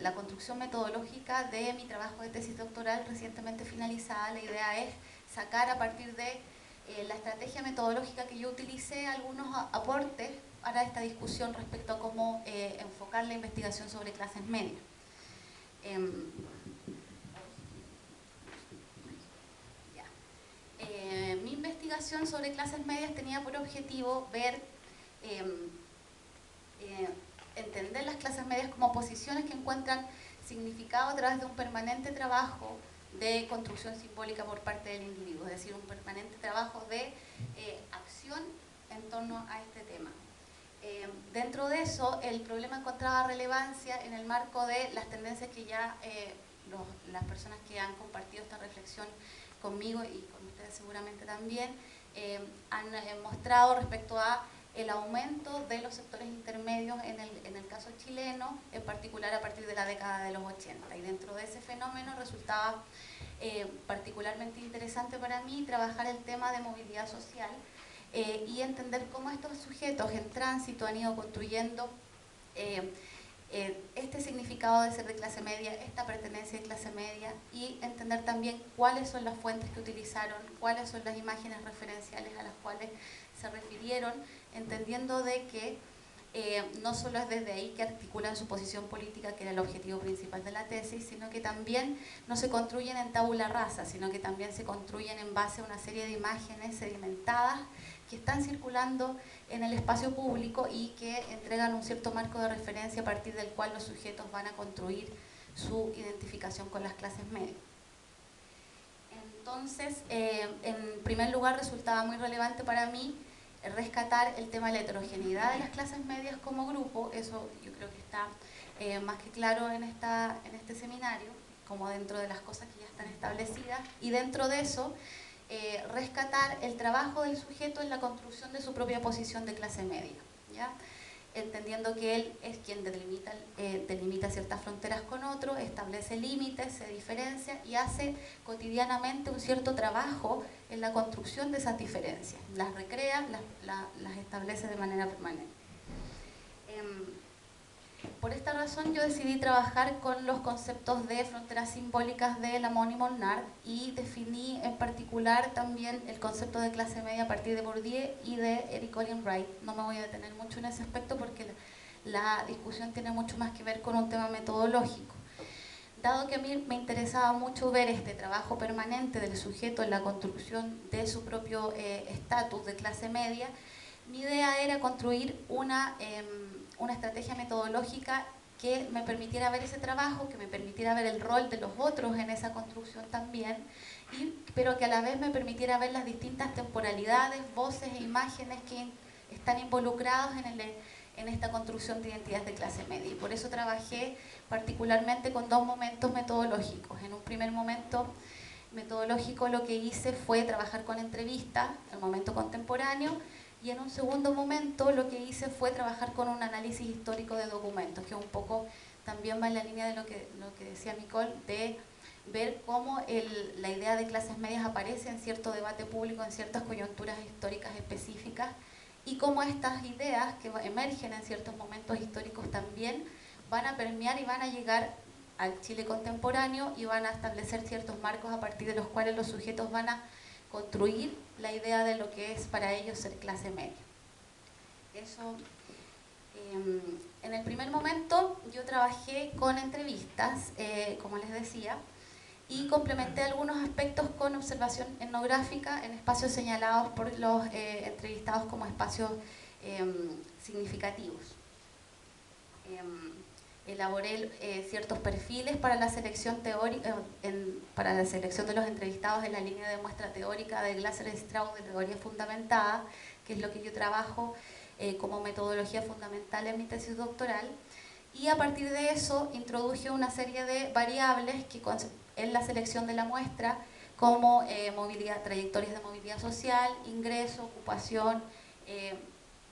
la construcción metodológica de mi trabajo de tesis doctoral recientemente finalizada. La idea es sacar a partir de la estrategia metodológica que yo utilicé algunos aportes para esta discusión respecto a cómo enfocar la investigación sobre clases medias. Mi investigación sobre clases medias tenía por objetivo ver, entender las clases medias como posiciones que encuentran significado a través de un permanente trabajo de construcción simbólica por parte del individuo, es decir, un permanente trabajo de acción en torno a este tema. Dentro de eso, el problema encontraba relevancia en el marco de las tendencias que ya las personas que han compartido esta reflexión conmigo y con ustedes seguramente también, han mostrado respecto a el aumento de los sectores intermedios en el caso chileno, en particular a partir de la década de los 80. Y dentro de ese fenómeno resultaba particularmente interesante para mí trabajar el tema de movilidad social y entender cómo estos sujetos en tránsito han ido construyendo este significado de ser de clase media, esta pertenencia de clase media, y entender también cuáles son las fuentes que utilizaron, cuáles son las imágenes referenciales a las cuales se refirieron, entendiendo de que no solo es desde ahí que articulan su posición política, que era el objetivo principal de la tesis, sino que también no se construyen en tabula rasa, sino que también se construyen en base a una serie de imágenes sedimentadas que están circulando en el espacio público y que entregan un cierto marco de referencia a partir del cual los sujetos van a construir su identificación con las clases medias. Entonces, en primer lugar, resultaba muy relevante para mí rescatar el tema de la heterogeneidad de las clases medias como grupo. Eso yo creo que está más que claro en este seminario, como dentro de las cosas que ya están establecidas, y dentro de eso rescatar el trabajo del sujeto en la construcción de su propia posición de clase media, ¿ya? Entendiendo que él es quien delimita ciertas fronteras con otro, establece límites, se diferencia y hace cotidianamente un cierto trabajo en la construcción de esas diferencias. Las recrea, las establece de manera permanente. Por esta razón yo decidí trabajar con los conceptos de fronteras simbólicas de Lamont y Molnar y definí en particular también el concepto de clase media a partir de Bourdieu y de Eric Olin Wright. No me voy a detener mucho en ese aspecto porque la discusión tiene mucho más que ver con un tema metodológico. Dado que a mí me interesaba mucho ver este trabajo permanente del sujeto en la construcción de su propio estatus de clase media, mi idea era construir una estrategia metodológica que me permitiera ver ese trabajo, que me permitiera ver el rol de los otros en esa construcción también, pero que a la vez me permitiera ver las distintas temporalidades, voces e imágenes que están involucrados en esta construcción de identidades de clase media. Y por eso trabajé particularmente con dos momentos metodológicos. En un primer momento metodológico lo que hice fue trabajar con entrevistas, el momento contemporáneo, y en un segundo momento lo que hice fue trabajar con un análisis histórico de documentos, que un poco también va en la línea de lo que decía Nicole, de ver cómo la idea de clases medias aparece en cierto debate público, en ciertas coyunturas históricas específicas, y cómo estas ideas que emergen en ciertos momentos históricos también van a permear y van a llegar al Chile contemporáneo y van a establecer ciertos marcos a partir de los cuales los sujetos van a construir la idea de lo que es para ellos ser clase media. Eso, en el primer momento yo trabajé con entrevistas, como les decía, y complementé algunos aspectos con observación etnográfica en espacios señalados por los entrevistados como espacios significativos. Elaboré ciertos perfiles para la selección teórica, para la selección de los entrevistados en la línea de muestra teórica de Glasser y Strauss de teoría fundamentada, que es lo que yo trabajo como metodología fundamental en mi tesis doctoral. Y a partir de eso introduje una serie de variables que en la selección de la muestra, como trayectorias de movilidad social, ingreso, ocupación,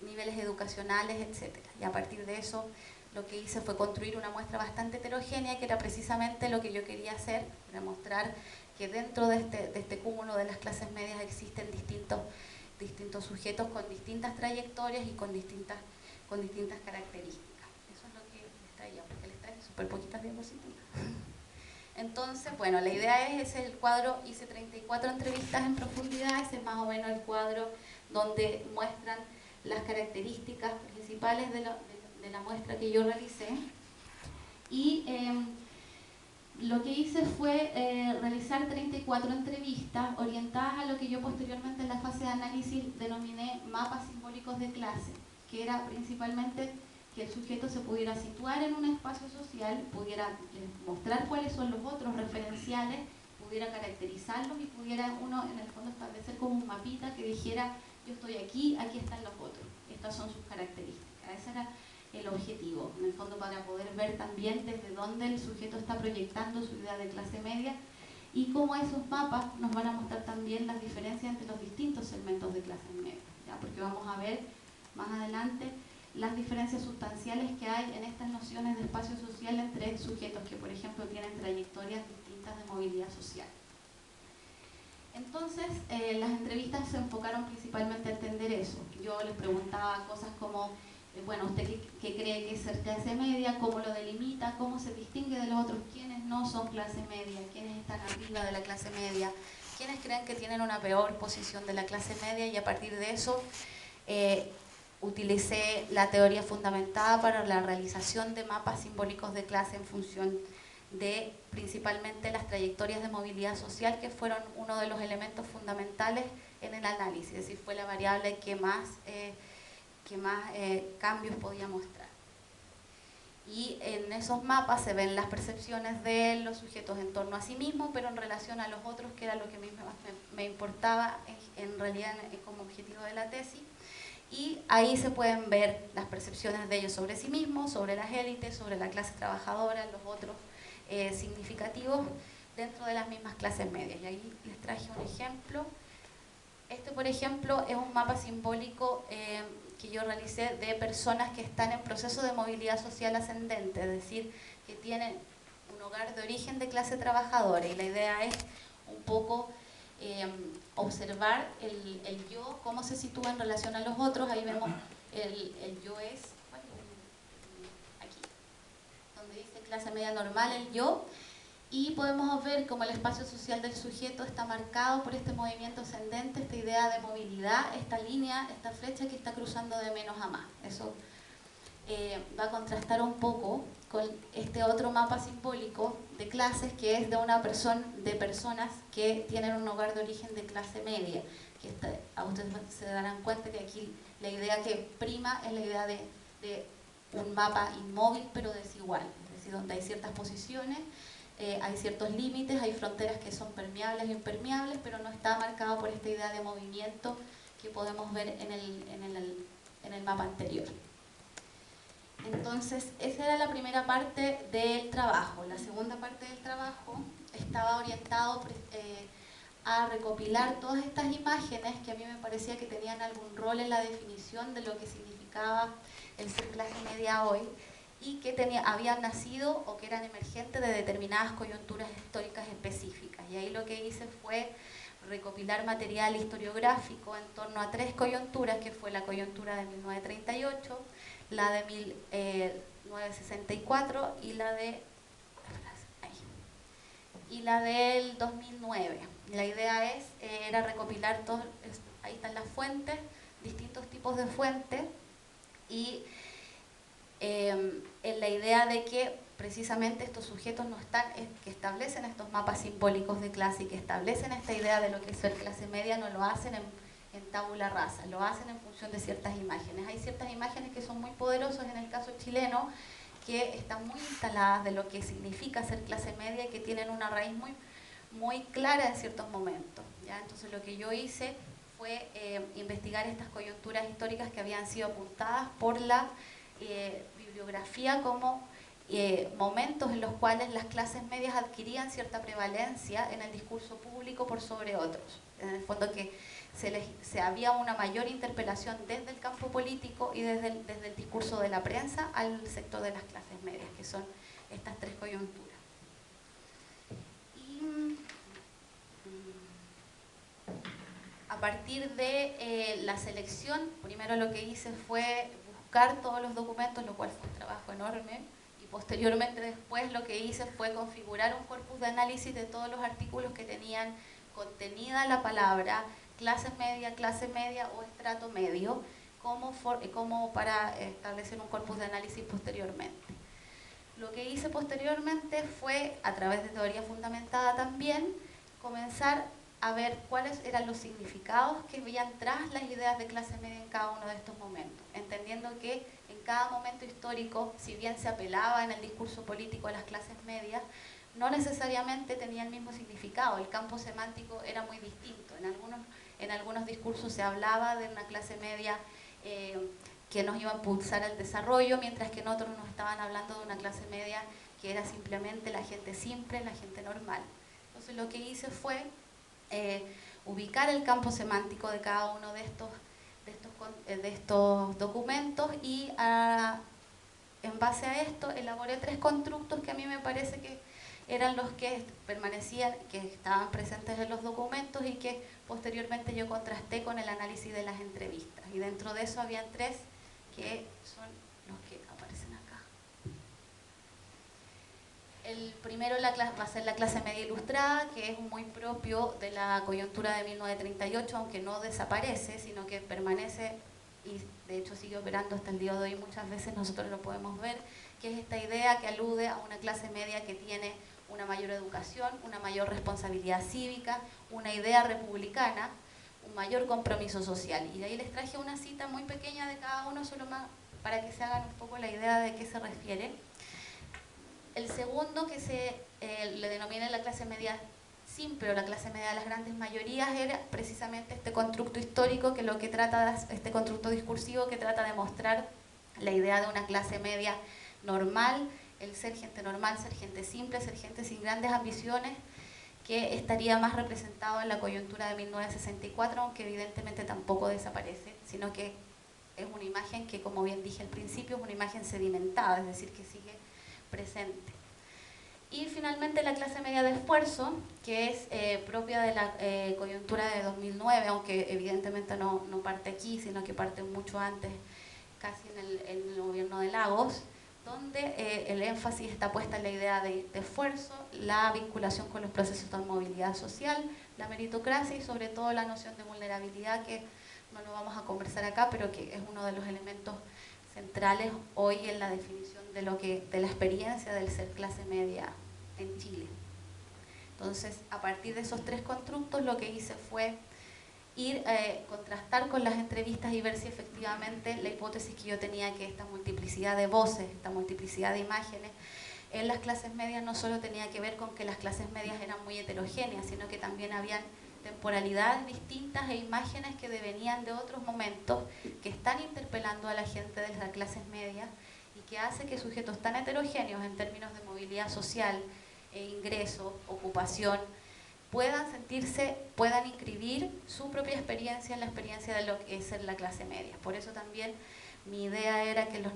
niveles educacionales, etc. Y a partir de eso lo que hice fue construir una muestra bastante heterogénea, que era precisamente lo que yo quería hacer, para mostrar que dentro de este cúmulo de las clases medias existen distintos sujetos con distintas trayectorias y con distintas características. Eso es lo que les traía, porque les traía súper poquitas diapositivas. Entonces, bueno, la idea es el cuadro, hice 34 entrevistas en profundidad, ese es más o menos el cuadro donde muestran las características principales de la muestra que yo realicé. Y lo que hice fue realizar 34 entrevistas orientadas a lo que yo posteriormente en la fase de análisis denominé mapas simbólicos de clase, que era principalmente que el sujeto se pudiera situar en un espacio social, pudiera mostrar cuáles son los otros referenciales, pudiera caracterizarlos y pudiera uno en el fondo establecer como un mapita que dijera yo estoy aquí, aquí están los otros, estas son sus características. Ese era el objetivo, en el fondo para poder ver también desde dónde el sujeto está proyectando su idea de clase media y cómo esos mapas nos van a mostrar también las diferencias entre los distintos segmentos de clase media, ¿ya? Porque vamos a ver más adelante las diferencias sustanciales que hay en estas nociones de espacio social entre sujetos que, por ejemplo, tienen trayectorias distintas de movilidad social. Entonces, las entrevistas se enfocaron principalmente a entender eso. Yo les preguntaba cosas como, bueno, ¿usted qué cree que es ser clase media? ¿Cómo lo delimita? ¿Cómo se distingue de los otros? ¿Quiénes no son clase media? ¿Quiénes están arriba de la clase media? ¿Quiénes creen que tienen una peor posición de la clase media? Y a partir de eso, utilicé la teoría fundamentada para la realización de mapas simbólicos de clase en función de principalmente las trayectorias de movilidad social, que fueron uno de los elementos fundamentales en el análisis, es decir, fue la variable que más cambios podía mostrar. Y en esos mapas se ven las percepciones de los sujetos en torno a sí mismos, pero en relación a los otros, que era lo que a mí me importaba en realidad como objetivo de la tesis. Y ahí se pueden ver las percepciones de ellos sobre sí mismos, sobre las élites, sobre la clase trabajadora, los otros significativos dentro de las mismas clases medias. Y ahí les traje un ejemplo. Este, por ejemplo, es un mapa simbólico que yo realicé de personas que están en proceso de movilidad social ascendente, es decir, que tienen un hogar de origen de clase trabajadora. Y la idea es un poco observar el yo, cómo se sitúa en relación a los otros. Ahí vemos el yo es, aquí, donde dice clase media normal, el yo, y podemos ver cómo el espacio social del sujeto está marcado por este movimiento ascendente, esta idea de movilidad, esta línea, esta flecha que está cruzando de menos a más. Eso va a contrastar un poco con este otro mapa simbólico de clases, que es de una persona, de personas que tienen un hogar de origen de clase media. Que a ustedes se darán cuenta que aquí la idea que prima es la idea de un mapa inmóvil pero desigual, es decir, donde hay ciertas posiciones, hay ciertos límites, hay fronteras que son permeables e impermeables, pero no está marcado por esta idea de movimiento que podemos ver en el mapa anterior. Entonces, esa era la primera parte del trabajo. La segunda parte del trabajo estaba orientado a recopilar todas estas imágenes que a mí me parecía que tenían algún rol en la definición de lo que significaba el ser clase media hoy, y que habían nacido o que eran emergentes de determinadas coyunturas históricas específicas. Y ahí lo que hice fue recopilar material historiográfico en torno a tres coyunturas, que fue la coyuntura de 1938, la de 1964 y la del 2009. La idea era recopilar todos, ahí están las fuentes, distintos tipos de fuentes, y en la idea de que precisamente estos sujetos no están, que establecen estos mapas simbólicos de clase y que establecen esta idea de lo que es ser clase media, no lo hacen en tabula rasa, lo hacen en función de ciertas imágenes. Hay ciertas imágenes que son muy poderosas en el caso chileno, que están muy instaladas de lo que significa ser clase media y que tienen una raíz muy, muy clara en ciertos momentos, ¿ya? Entonces lo que yo hice fue investigar estas coyunturas históricas que habían sido apuntadas por la bibliografía como momentos en los cuales las clases medias adquirían cierta prevalencia en el discurso público por sobre otros. En el fondo que había una mayor interpelación desde el campo político y desde el discurso de la prensa al sector de las clases medias, que son estas tres coyunturas. Y a partir de la selección, primero lo que hice fue buscar todos los documentos, lo cual fue un trabajo enorme, y posteriormente después lo que hice fue configurar un corpus de análisis de todos los artículos que tenían contenida la palabra clase media o estrato medio, como para establecer un corpus de análisis posteriormente. Lo que hice posteriormente fue, a través de teoría fundamentada también, comenzar a ver cuáles eran los significados que veían tras las ideas de clase media en cada uno de estos momentos, entendiendo que en cada momento histórico, si bien se apelaba en el discurso político a las clases medias, no necesariamente tenía el mismo significado, el campo semántico era muy distinto. En algunos discursos se hablaba de una clase media que nos iba a impulsar al desarrollo, mientras que en otros nos estaban hablando de una clase media que era simplemente la gente simple, la gente normal. Entonces lo que hice fue ubicar el campo semántico de cada uno de estos documentos y en base a esto elaboré 3 constructos que a mí me parece que eran los que permanecían, que estaban presentes en los documentos y que posteriormente yo contrasté con el análisis de las entrevistas. Y dentro de eso habían 3 que son los que aparecen acá. El primero va a ser la clase media ilustrada, que es muy propio de la coyuntura de 1938, aunque no desaparece, sino que permanece y de hecho sigue operando hasta el día de hoy. Muchas veces nosotros lo podemos ver, que es esta idea que alude a una clase media que tiene una mayor educación, una mayor responsabilidad cívica, una idea republicana, un mayor compromiso social. Y de ahí les traje una cita muy pequeña de cada uno, solo más para que se hagan un poco la idea de qué se refiere. El segundo, que le denomina la clase media simple o la clase media de las grandes mayorías, era precisamente este constructo histórico, que lo que trata, este constructo discursivo que trata de mostrar la idea de una clase media normal, el ser gente normal, ser gente simple, ser gente sin grandes ambiciones, que estaría más representado en la coyuntura de 1964, aunque evidentemente tampoco desaparece, sino que es una imagen que, como bien dije al principio, es una imagen sedimentada, es decir, que sigue presente. Y finalmente la clase media de esfuerzo, que es propia de la coyuntura de 2009, aunque evidentemente no parte aquí, sino que parte mucho antes, casi en el gobierno de Lagos, donde el énfasis está puesta en la idea de esfuerzo, la vinculación con los procesos de movilidad social, la meritocracia y sobre todo la noción de vulnerabilidad, que no lo vamos a conversar acá, pero que es uno de los elementos centrales hoy en la definición de la experiencia del ser clase media en Chile. Entonces, a partir de esos 3 constructos, lo que hice fue contrastar con las entrevistas y ver si efectivamente la hipótesis que yo tenía, que esta multiplicidad de voces, esta multiplicidad de imágenes en las clases medias no solo tenía que ver con que las clases medias eran muy heterogéneas, sino que también habían temporalidades distintas e imágenes que devenían de otros momentos que están interpelando a la gente de las clases medias y que hace que sujetos tan heterogéneos en términos de movilidad social, ingreso, ocupación, puedan inscribir su propia experiencia en la experiencia de lo que es ser la clase media. Por eso también mi idea era que los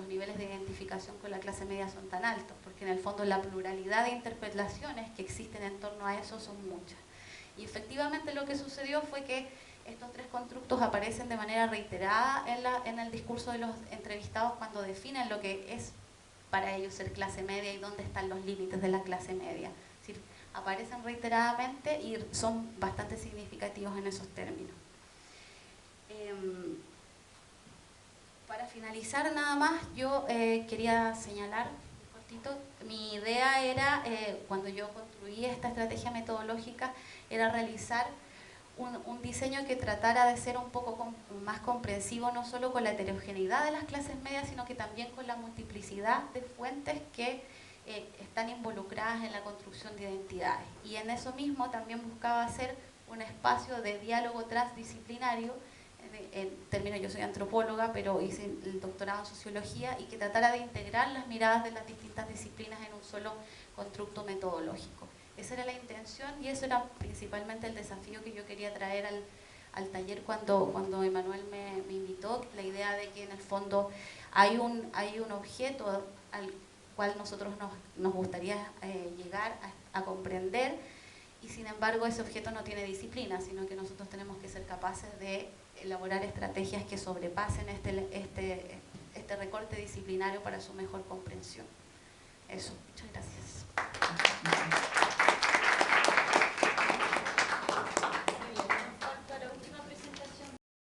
niveles de identificación con la clase media son tan altos, porque en el fondo la pluralidad de interpretaciones que existen en torno a eso son muchas. Y efectivamente lo que sucedió fue que estos 3 constructos aparecen de manera reiterada en el discurso de los entrevistados cuando definen lo que es para ellos ser clase media y dónde están los límites de la clase media. Es decir, aparecen reiteradamente y son bastante significativos en esos términos. Para finalizar nada más, yo quería señalar un cortito, mi idea era, cuando yo construí esta estrategia metodológica, era realizar un diseño que tratara de ser un poco más comprensivo, no solo con la heterogeneidad de las clases medias, sino que también con la multiplicidad de fuentes que están involucradas en la construcción de identidades. Y en eso mismo también buscaba hacer un espacio de diálogo transdisciplinario. En términos, yo soy antropóloga, pero hice el doctorado en sociología, y que tratara de integrar las miradas de las distintas disciplinas en un solo constructo metodológico. Esa era la intención y eso era principalmente el desafío que yo quería traer al taller cuando Emanuel me invitó, la idea de que en el fondo hay un objeto al cual nosotros nos gustaría llegar a comprender, y sin embargo ese objeto no tiene disciplina, sino que nosotros tenemos que ser capaces de elaborar estrategias que sobrepasen este recorte disciplinario para su mejor comprensión. Eso, muchas gracias.